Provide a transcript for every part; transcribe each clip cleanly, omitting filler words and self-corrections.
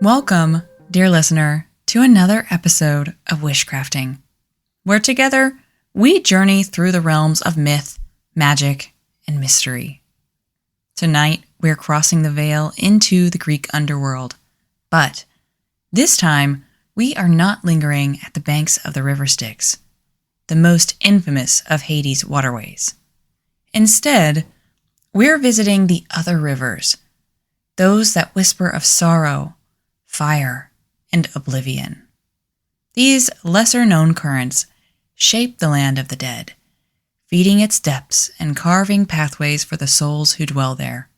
Welcome, dear listener, to another episode of Wishcrafting, where together we journey through the realms of myth, magic, and mystery. Tonight, we're crossing the veil into the Greek underworld, but this time we are not lingering at the banks of the river Styx, the most infamous of Hades' waterways. Instead, we're visiting the other rivers, those that whisper of sorrow, fire, and oblivion. These lesser-known currents shape the land of the dead, feeding its depths and carving pathways for the souls who dwell there.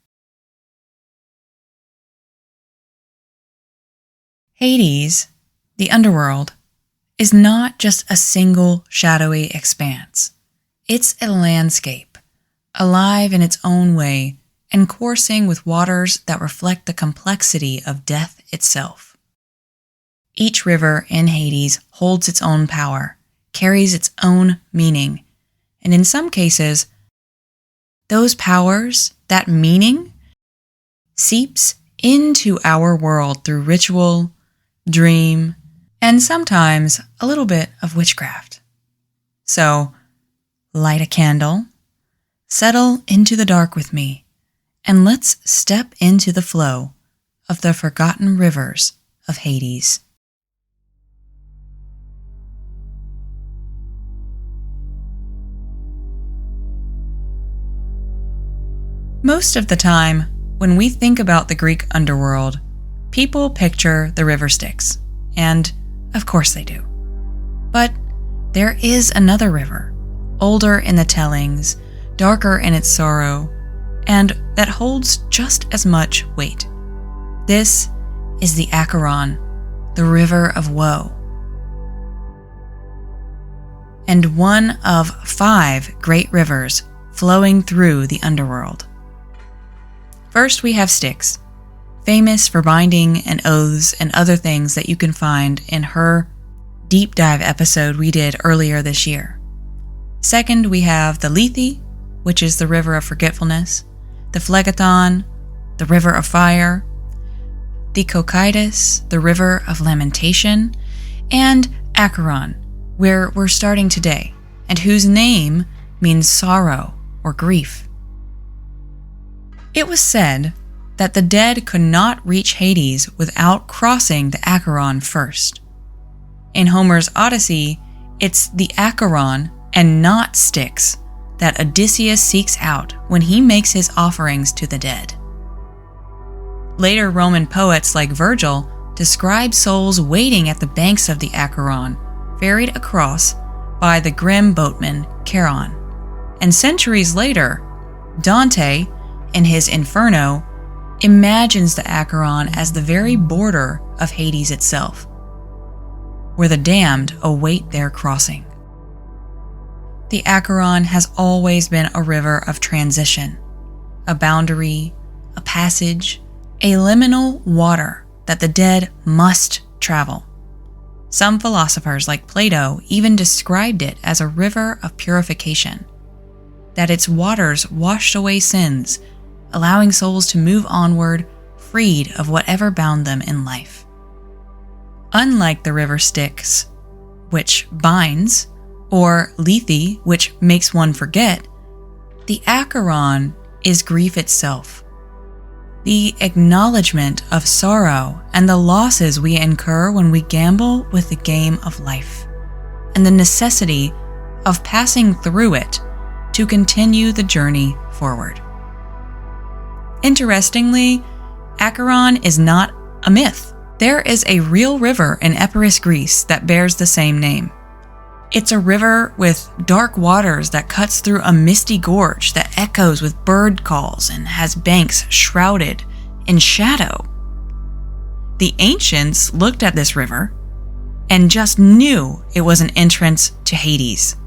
Hades, the underworld, is not just a single shadowy expanse. It's a landscape, alive in its own way and coursing with waters that reflect the complexity of death itself. Each river in Hades holds its own power, carries its own meaning, and in some cases, those powers, that meaning, seeps into our world through ritual, dream, and sometimes a little bit of witchcraft. So, light a candle, settle into the dark with me, and let's step into the flow of the forgotten rivers of Hades. Most of the time, when we think about the Greek underworld, people picture the river Styx, and of course they do. But there is another river, older in the tellings, darker in its sorrow, and that holds just as much weight. This is the Acheron, the river of woe, and one of 5 great rivers flowing through the underworld. First, we have Styx, famous for binding and oaths and other things that you can find in her deep dive episode we did earlier this year. Second, we have the Lethe, which is the river of forgetfulness, the Phlegethon, the river of fire, the Cocytus, the river of lamentation, and Acheron, where we're starting today, and whose name means sorrow or grief. It was said that the dead could not reach Hades without crossing the Acheron first. In Homer's Odyssey, it's the Acheron and not Styx that Odysseus seeks out when he makes his offerings to the dead. Later Roman poets like Virgil describe souls waiting at the banks of the Acheron, ferried across by the grim boatman Charon. And centuries later, Dante, in his Inferno, imagines the Acheron as the very border of Hades itself, where the damned await their crossing. The Acheron has always been a river of transition, a boundary, a passage, a liminal water that the dead must travel. Some philosophers like Plato even described it as a river of purification, that its waters washed away sins, allowing souls to move onward, freed of whatever bound them in life. Unlike the river Styx, which binds, or Lethe, which makes one forget, the Acheron is grief itself. The acknowledgement of sorrow and the losses we incur when we gamble with the game of life, and the necessity of passing through it to continue the journey forward. Interestingly, Acheron is not a myth. There is a real river in Epirus, Greece that bears the same name. It's a river with dark waters that cuts through a misty gorge that echoes with bird calls and has banks shrouded in shadow. The ancients looked at this river and just knew it was an entrance to Hades.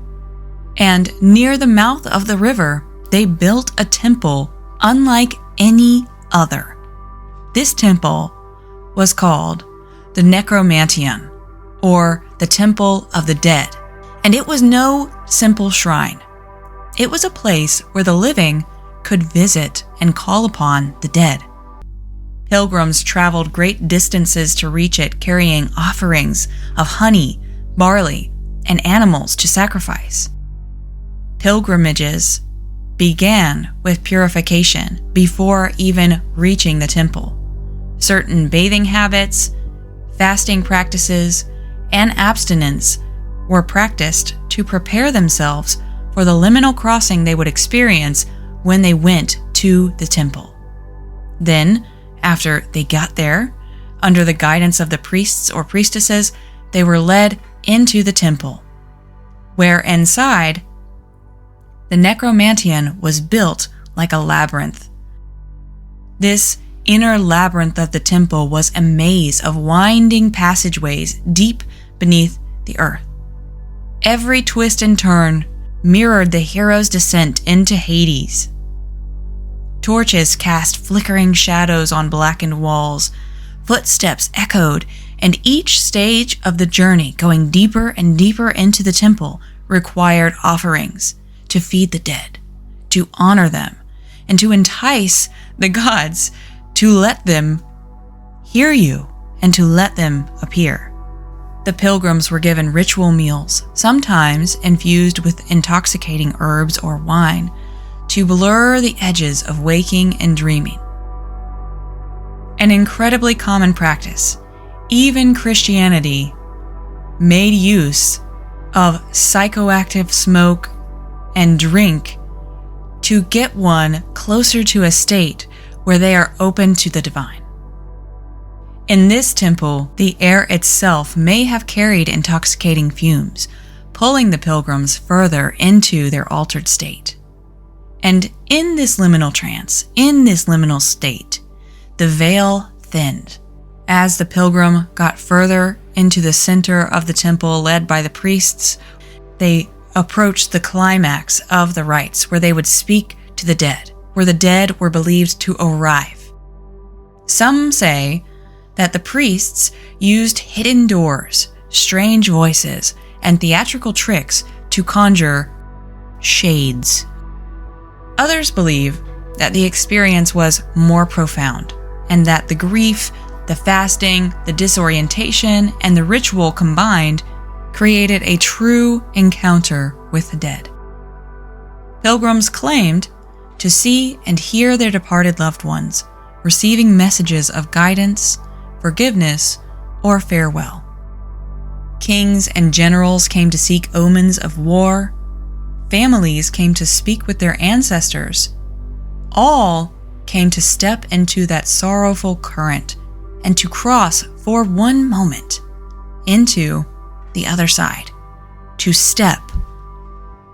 And near the mouth of the river, they built a temple unlike any other. This temple was called the Necromantion, or the Temple of the Dead, and it was no simple shrine. It was a place where the living could visit and call upon the dead. Pilgrims traveled great distances to reach it, carrying offerings of honey, barley, and animals to sacrifice. Pilgrimages began with purification before even reaching the temple. Certain bathing habits, fasting practices, and abstinence were practiced to prepare themselves for the liminal crossing they would experience when they went to the temple. Then, after they got there, under the guidance of the priests or priestesses, they were led into the temple, where inside, the necromantion was built like a labyrinth. This inner labyrinth of the temple was a maze of winding passageways deep beneath the earth. Every twist and turn mirrored the hero's descent into Hades. Torches cast flickering shadows on blackened walls. Footsteps echoed, and each stage of the journey going deeper and deeper into the temple required offerings to feed the dead, to honor them, and to entice the gods to let them hear you and to let them appear. The pilgrims were given ritual meals, sometimes infused with intoxicating herbs or wine, to blur the edges of waking and dreaming. An incredibly common practice, even Christianity made use of psychoactive smoke and drink to get one closer to a state where they are open to the divine. In this temple, the air itself may have carried intoxicating fumes, pulling the pilgrims further into their altered state. And in this liminal trance, in this liminal state, the veil thinned. As the pilgrim got further into the center of the temple led by the priests, they approached the climax of the rites where they would speak to the dead, where the dead were believed to arrive. Some say that the priests used hidden doors, strange voices, and theatrical tricks to conjure shades. Others believe that the experience was more profound, and that the grief, the fasting, the disorientation, and the ritual combined created a true encounter with the dead. Pilgrims claimed to see and hear their departed loved ones, receiving messages of guidance, forgiveness, or farewell. Kings and generals came to seek omens of war. Families came to speak with their ancestors. All came to step into that sorrowful current and to cross for one moment into the other side, to step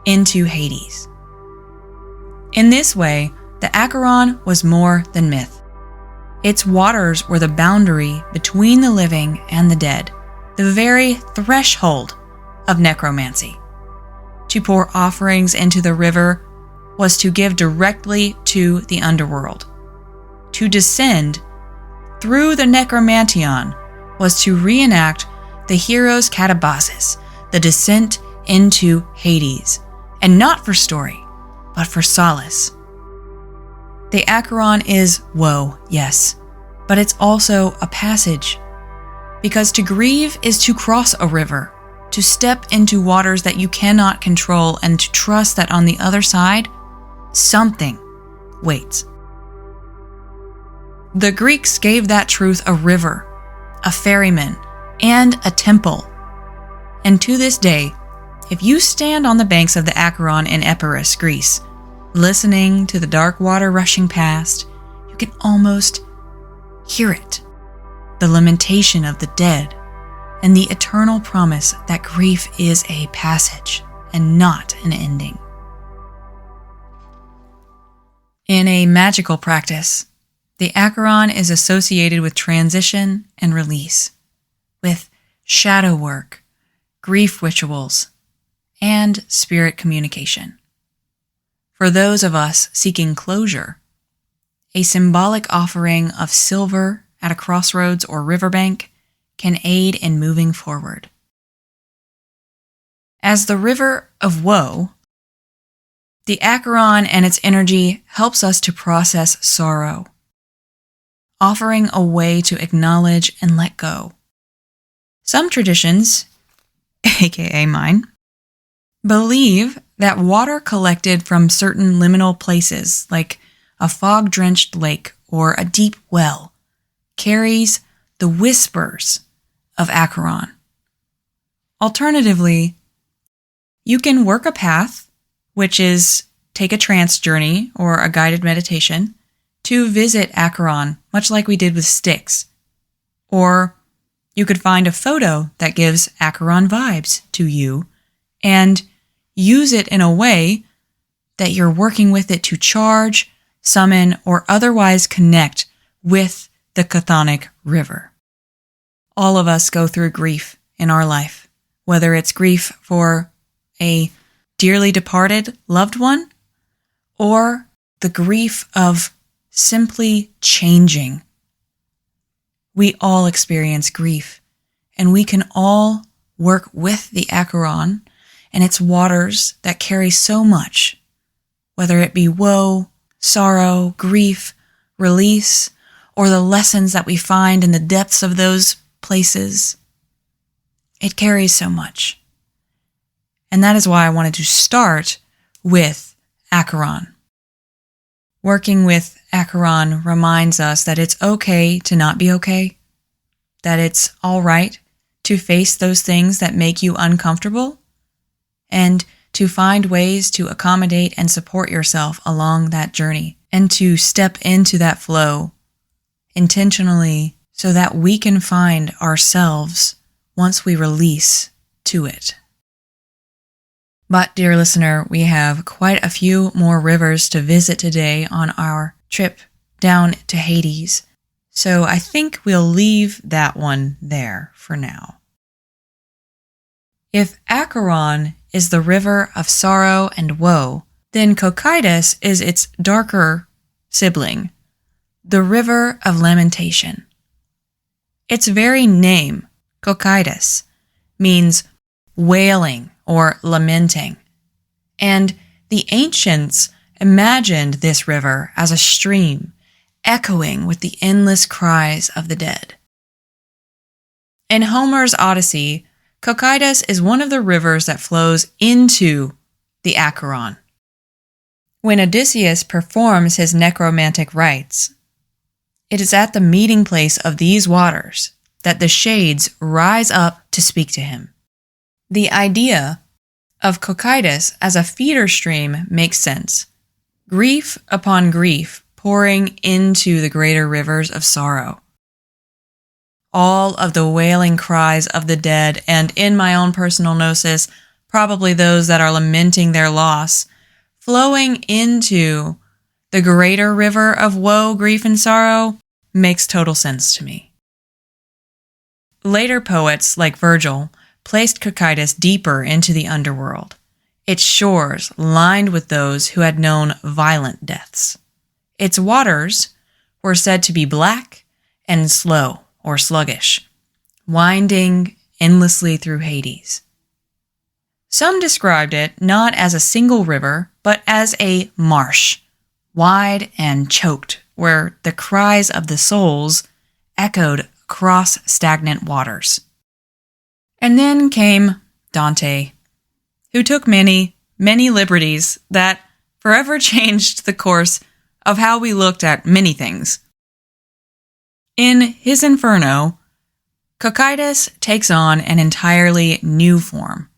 into Hades. In this way, the Acheron was more than myth. Its waters were the boundary between the living and the dead, the very threshold of necromancy. To pour offerings into the river was to give directly to the underworld. To descend through the necromantion was to reenact the hero's katabasis, the descent into Hades, and not for story, but for solace. The Acheron is woe, yes, but it's also a passage. Because to grieve is to cross a river, to step into waters that you cannot control, and to trust that on the other side, something waits. The Greeks gave that truth a river, a ferryman, and a temple. And to this day, if you stand on the banks of the Acheron in Epirus, Greece, listening to the dark water rushing past, you can almost hear it, the lamentation of the dead, and the eternal promise that grief is a passage and not an ending. In a magical practice, the Acheron is associated with transition and release, with shadow work, grief rituals, and spirit communication. For those of us seeking closure, a symbolic offering of silver at a crossroads or riverbank can aid in moving forward. As the river of woe, the Acheron and its energy helps us to process sorrow. offering a way to acknowledge and let go. Some traditions, aka mine, believe that water collected from certain liminal places, like a fog-drenched lake or a deep well, carries the whispers of Acheron. Alternatively, you can work a path, which is take a trance journey or a guided meditation, to visit Acheron, much like we did with Styx. Or you could find a photo that gives Acheron vibes to you and use it in a way that you're working with it to charge, summon, or otherwise connect with the chthonic river. All of us go through grief in our life, whether it's grief for a dearly departed loved one or the grief of simply changing. We all experience grief, and we can all work with the Acheron and its waters that carry so much, whether it be woe, sorrow, grief, release, or the lessons that we find in the depths of those places. It carries so much. And that is why I wanted to start with Acheron. Working with Acheron reminds us that it's okay to not be okay, that it's all right to face those things that make you uncomfortable, and to find ways to accommodate and support yourself along that journey, and to step into that flow intentionally so that we can find ourselves once we release to it. But, dear listener, we have quite a few more rivers to visit today on our trip down to Hades, so I think we'll leave that one there for now. If Acheron is the river of sorrow and woe, then Cocytus is its darker sibling, the river of lamentation. Its very name, Cocytus, means wailing or lamenting, and the ancients imagined this river as a stream echoing with the endless cries of the dead. In Homer's Odyssey, Cocytus is one of the rivers that flows into the Acheron. When Odysseus performs his necromantic rites, it is at the meeting place of these waters that the shades rise up to speak to him. The idea of Cocytus as a feeder stream makes sense. Grief upon grief pouring into the greater rivers of sorrow. All of the wailing cries of the dead, and in my own personal gnosis, probably those that are lamenting their loss, flowing into the greater river of woe, grief, and sorrow makes total sense to me. Later poets, like Virgil, placed Cocytus deeper into the underworld, its shores lined with those who had known violent deaths. Its waters were said to be black and slow or sluggish, winding endlessly through Hades. Some described it not as a single river, but as a marsh, wide and choked, where the cries of the souls echoed across stagnant waters. And then came Dante, who took many, many liberties that forever changed the course of how we looked at many things. In his Inferno, Cocytus takes on an entirely new form.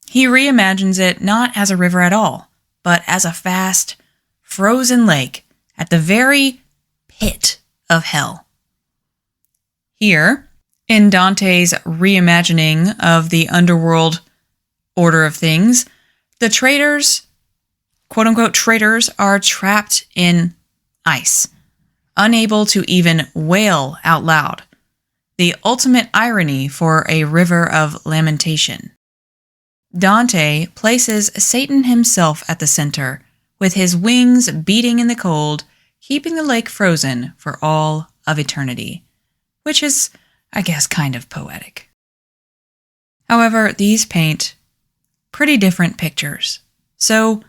He reimagines it not as a river at all, but as a vast, frozen lake at the very pit of hell. Here, in Dante's reimagining of the underworld order of things, the traitors, quote-unquote traitors, are trapped in ice, unable to even wail out loud. The ultimate irony for a river of lamentation. Dante places Satan himself at the center, with his wings beating in the cold, keeping the lake frozen for all of eternity, which is, I guess, kind of poetic. However, these paint pretty different pictures. So,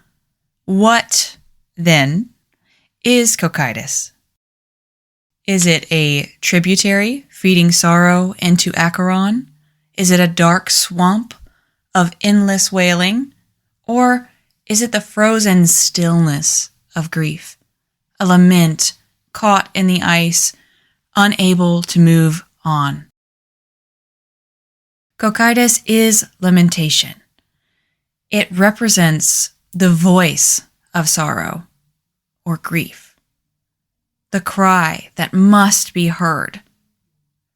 what, then, is Cocytus? Is it a tributary feeding sorrow into Acheron? Is it a dark swamp of endless wailing? Or is it the frozen stillness of grief, a lament caught in the ice, unable to move on? Cocytus is lamentation. It represents the voice of sorrow or grief, the cry that must be heard.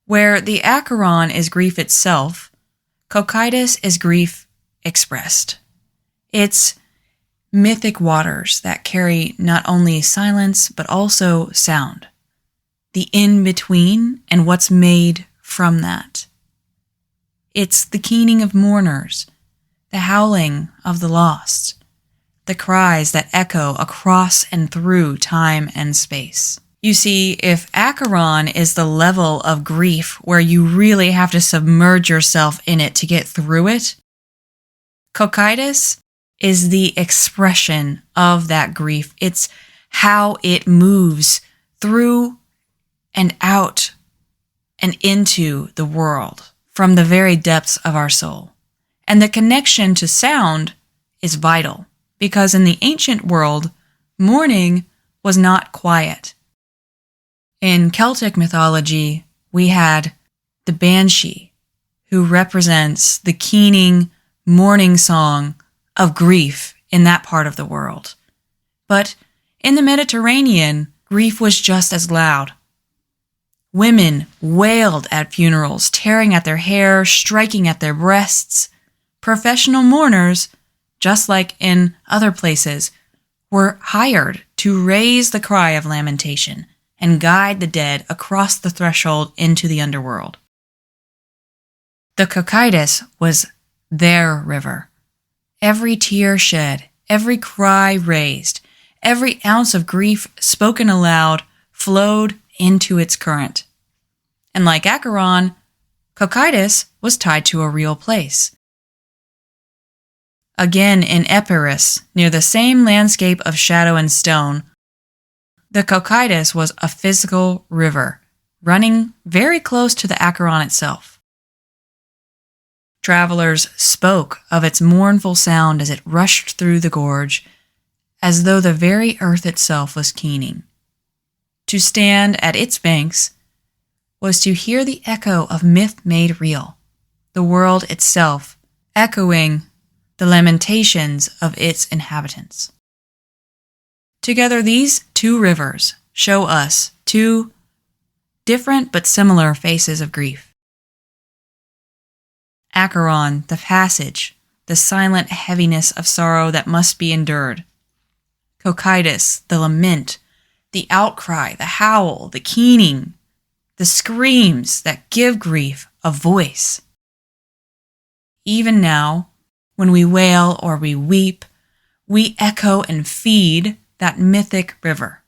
Where the Acheron is grief itself, Cocytus is grief expressed. It's mythic waters that carry not only silence but also sound, the in-between and what's made from that. It's the keening of mourners, the howling of the lost, the cries that echo across and through time and space. You see, if Acheron is the level of grief where you really have to submerge yourself in it to get through it, Cocytus is the expression of that grief. It's how it moves through and out and into the world from the very depths of our soul. And the connection to sound is vital, because in the ancient world, mourning was not quiet. In Celtic mythology, we had the Banshee, who represents the keening, mourning song of grief in that part of the world. But in the Mediterranean, grief was just as loud. Women wailed at funerals, tearing at their hair, striking at their breasts. Professional mourners, just like in other places, were hired to raise the cry of lamentation and guide the dead across the threshold into the underworld. The Cocytus was their river. Every tear shed, every cry raised, every ounce of grief spoken aloud flowed into its current. And like Acheron, Cocytus was tied to a real place. Again in Epirus, near the same landscape of shadow and stone, the Cocytus was a physical river, running very close to the Acheron itself. Travelers spoke of its mournful sound as it rushed through the gorge, as though the very earth itself was keening. To stand at its banks was to hear the echo of myth made real, the world itself echoing the lamentations of its inhabitants. Together, these two rivers show us two different but similar faces of grief. Acheron, the passage, the silent heaviness of sorrow that must be endured. Cocytus, the lament, the outcry, the howl, the keening, the screams that give grief a voice. Even now, when we wail or we weep, we echo and feed that mythic river.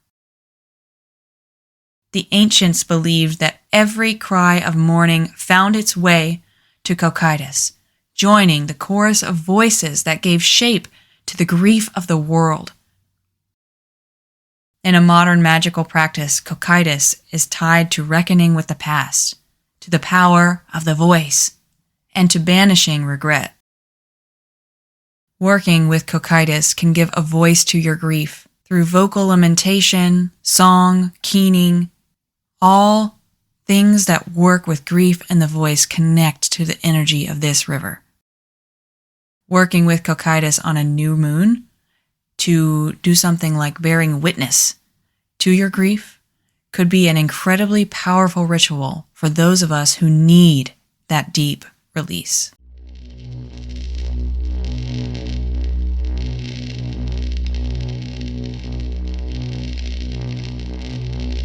The ancients believed that every cry of mourning found its way to Cocytus, joining the chorus of voices that gave shape to the grief of the world. In a modern magical practice, Cocytus is tied to reckoning with the past, to the power of the voice, and to banishing regret. Working with Cocytus can give a voice to your grief through vocal lamentation, song, keening. All things that work with grief and the voice connect to the energy of this river. Working with Cocytus on a new moon to do something like bearing witness to your grief could be an incredibly powerful ritual for those of us who need that deep release.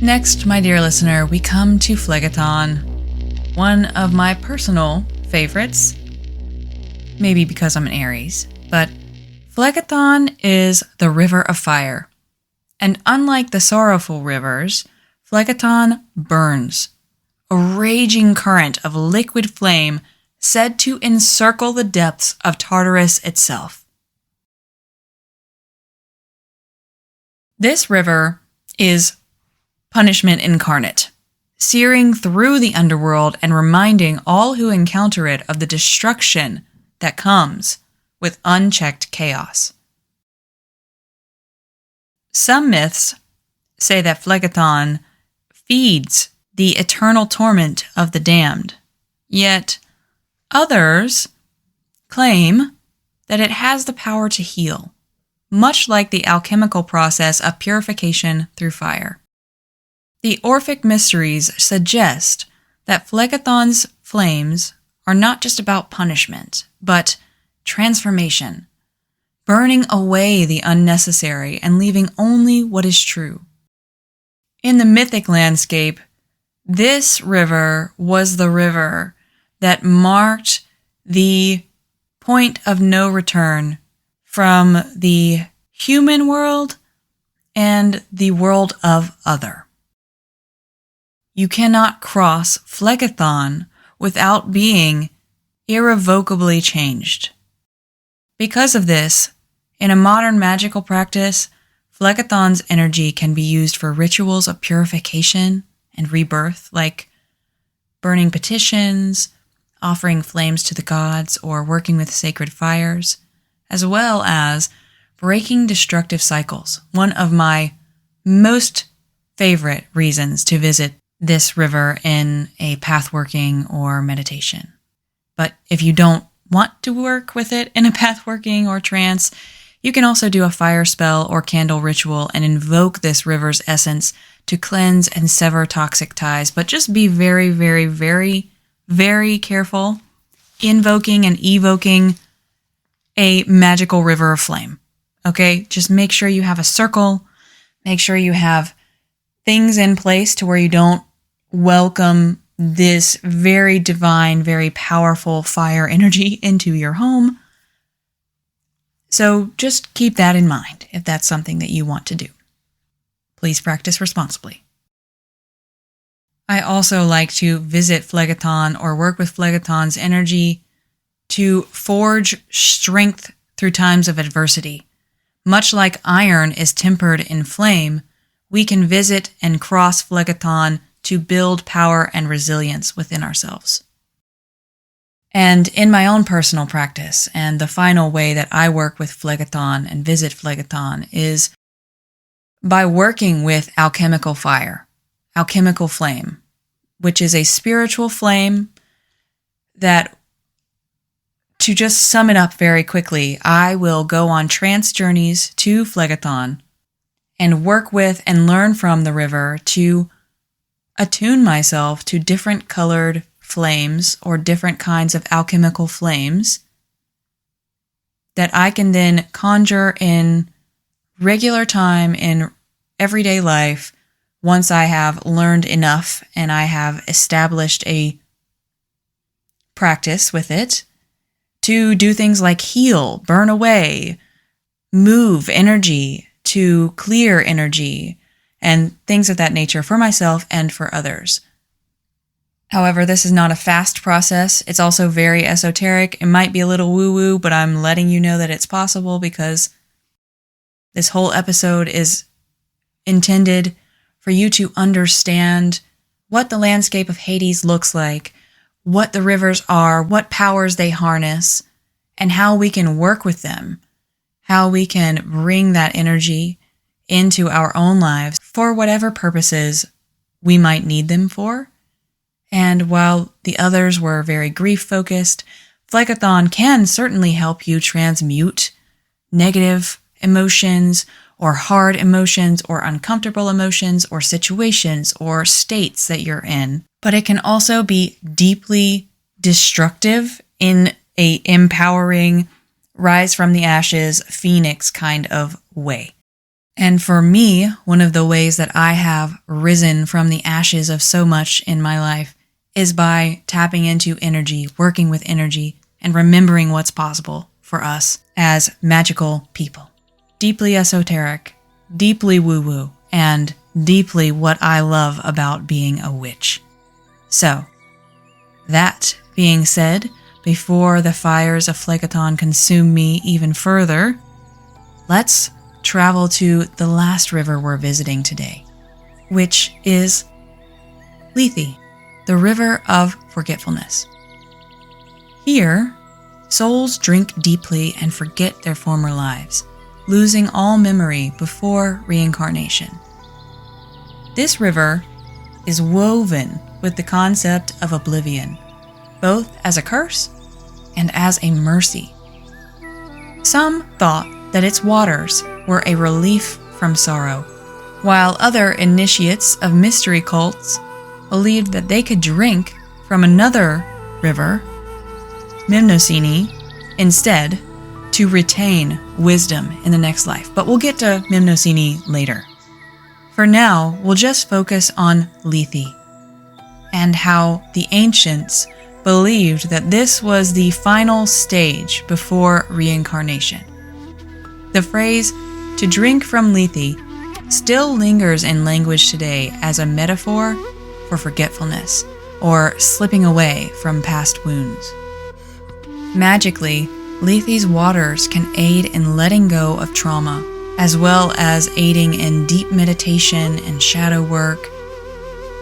Next, my dear listener, we come to Phlegethon, one of my personal favorites, maybe because I'm an Aries, but Phlegethon is the river of fire. And unlike the sorrowful rivers, Phlegethon burns, a raging current of liquid flame said to encircle the depths of Tartarus itself. This river is punishment incarnate, searing through the underworld and reminding all who encounter it of the destruction that comes with unchecked chaos. Some myths say that Phlegethon feeds the eternal torment of the damned, yet others claim that it has the power to heal, much like the alchemical process of purification through fire. The Orphic mysteries suggest that Phlegethon's flames are not just about punishment, but transformation, burning away the unnecessary and leaving only what is true. In the mythic landscape, this river was the river that marked the point of no return from the human world and the world of other. You cannot cross Phlegethon without being irrevocably changed. Because of this, in a modern magical practice, Phlegethon's energy can be used for rituals of purification and rebirth, like burning petitions, offering flames to the gods, or working with sacred fires, as well as breaking destructive cycles. One of my most favorite reasons to visit this river in a pathworking or meditation. But if you don't want to work with it in a pathworking or trance, you can also do a fire spell or candle ritual and invoke this river's essence to cleanse and sever toxic ties. But just be very, very, very, very careful invoking and evoking a magical river of flame. Okay? Just make sure you have a circle. Make sure you have things in place to where you don't welcome this very divine, very powerful fire energy into your home. So just keep that in mind if that's something that you want to do. Please practice responsibly. I also like to visit Phlegethon or work with Phlegethon's energy to forge strength through times of adversity. Much like iron is tempered in flame, we can visit and cross Phlegethon to build power and resilience within ourselves. And in my own personal practice, and the final way that I work with Phlegethon and visit Phlegethon is by working with alchemical fire, alchemical flame, which is a spiritual flame that, to just sum it up very quickly, I will go on trance journeys to Phlegethon and work with and learn from the river to attune myself to different colored flames or different kinds of alchemical flames that I can then conjure in regular time in everyday life once I have learned enough and I have established a practice with it to do things like heal, burn away, move energy, to clear energy, and things of that nature for myself and for others. However, this is not a fast process. It's also very esoteric. It might be a little woo-woo, but I'm letting you know that it's possible because this whole episode is intended for you to understand what the landscape of Hades looks like, what the rivers are, what powers they harness, and how we can work with them, how we can bring that energy into our own lives for whatever purposes we might need them for. And while the others were very grief-focused, Phlegethon can certainly help you transmute negative emotions or hard emotions or uncomfortable emotions or situations or states that you're in. But it can also be deeply destructive in a empowering, rise from the ashes, phoenix kind of way. And for me, one of the ways that I have risen from the ashes of so much in my life is by tapping into energy, working with energy, and remembering what's possible for us as magical people. Deeply esoteric, deeply woo-woo, and deeply what I love about being a witch. So, that being said, before the fires of Phlegethon consume me even further, let's travel to the last river we're visiting today, which is Lethe, the river of forgetfulness. Here, souls drink deeply and forget their former lives, losing all memory before reincarnation. This river is woven with the concept of oblivion, both as a curse and as a mercy. Some thought that its waters were a relief from sorrow, while other initiates of mystery cults believed that they could drink from another river, Mnemosyne, instead to retain wisdom in the next life. But we'll get to Mnemosyne later. For now, we'll just focus on Lethe and how the ancients believed that this was the final stage before reincarnation. The phrase, to drink from Lethe, still lingers in language today as a metaphor for forgetfulness or slipping away from past wounds. Magically, Lethe's waters can aid in letting go of trauma, as well as aiding in deep meditation and shadow work,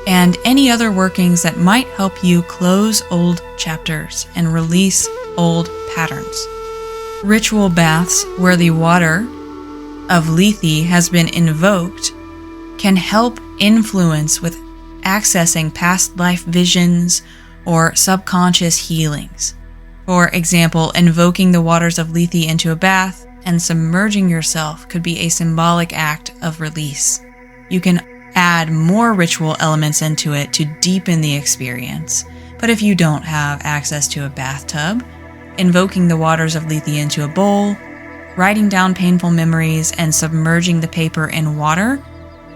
and any other workings that might help you close old chapters and release old patterns. Ritual baths where the water of Lethe has been invoked can help influence with accessing past life visions or subconscious healings. For example, invoking the waters of Lethe into a bath and submerging yourself could be a symbolic act of release. You can add more ritual elements into it to deepen the experience. But if you don't have access to a bathtub, invoking the waters of Lethe into a bowl, writing down painful memories, and submerging the paper in water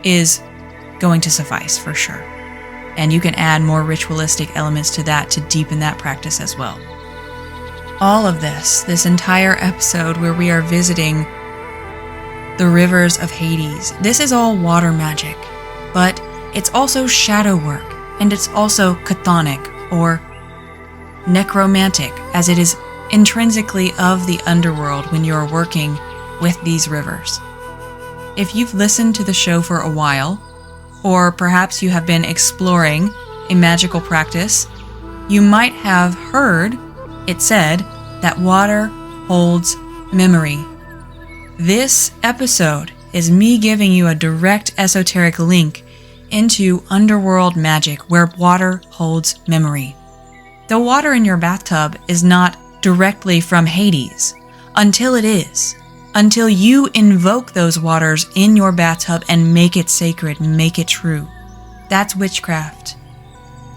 is going to suffice for sure. And you can add more ritualistic elements to that to deepen that practice as well. All of this entire episode where we are visiting the rivers of Hades, this is all water magic, but it's also shadow work, and it's also chthonic or necromantic, as it is intrinsically of the underworld when you're working with these rivers. If you've listened to the show for a while, or perhaps you have been exploring a magical practice, you might have heard it said that water holds memory. This episode is me giving you a direct esoteric link into underworld magic where water holds memory. The water in your bathtub is not directly from Hades until it is. Until you invoke those waters in your bathtub and make it sacred, make it true. That's witchcraft.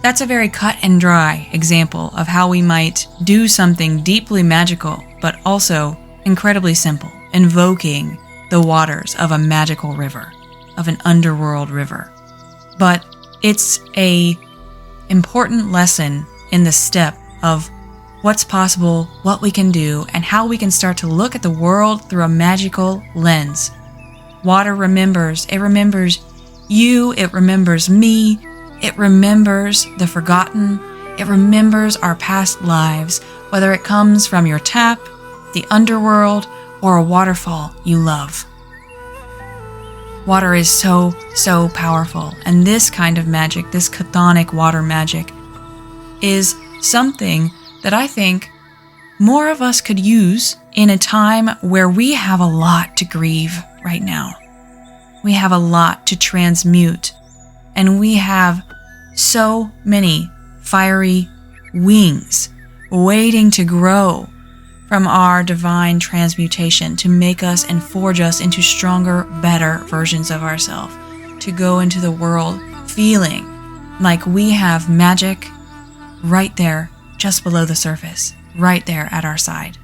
That's a very cut and dry example of how we might do something deeply magical, but also incredibly simple, invoking the waters of a magical river, of an underworld river. But it's an important lesson in the step of what's possible, what we can do, and how we can start to look at the world through a magical lens. Water remembers. It remembers you. It remembers me. It remembers the forgotten. It remembers our past lives, whether it comes from your tap, the underworld, or a waterfall you love. Water is so powerful, and this kind of magic, this chthonic water magic, is something that I think more of us could use in a time where we have a lot to grieve right now. We have a lot to transmute, and we have so many fiery wings waiting to grow from our divine transmutation to make us and forge us into stronger, better versions of ourselves, to go into the world feeling like we have magic right there, just below the surface, right there at our side.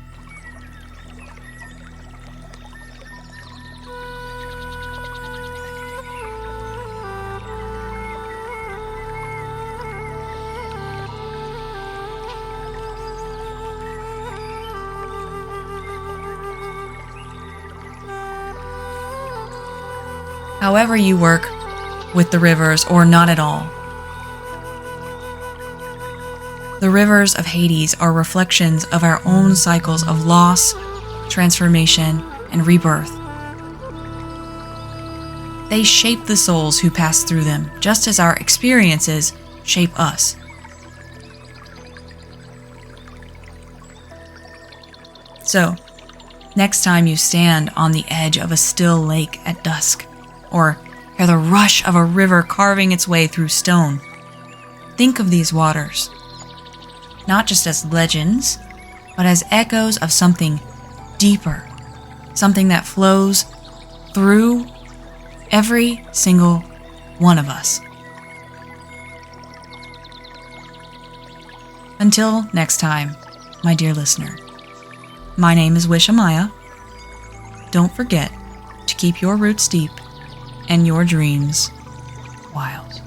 However you work with the rivers, or not at all, the rivers of Hades are reflections of our own cycles of loss, transformation, and rebirth. They shape the souls who pass through them, just as our experiences shape us. So, next time you stand on the edge of a still lake at dusk, or hear the rush of a river carving its way through stone, think of these waters, not just as legends, but as echoes of something deeper, something that flows through every single one of us. Until next time, my dear listener, my name is Wishamaya. Don't forget to keep your roots deep and your dreams wild.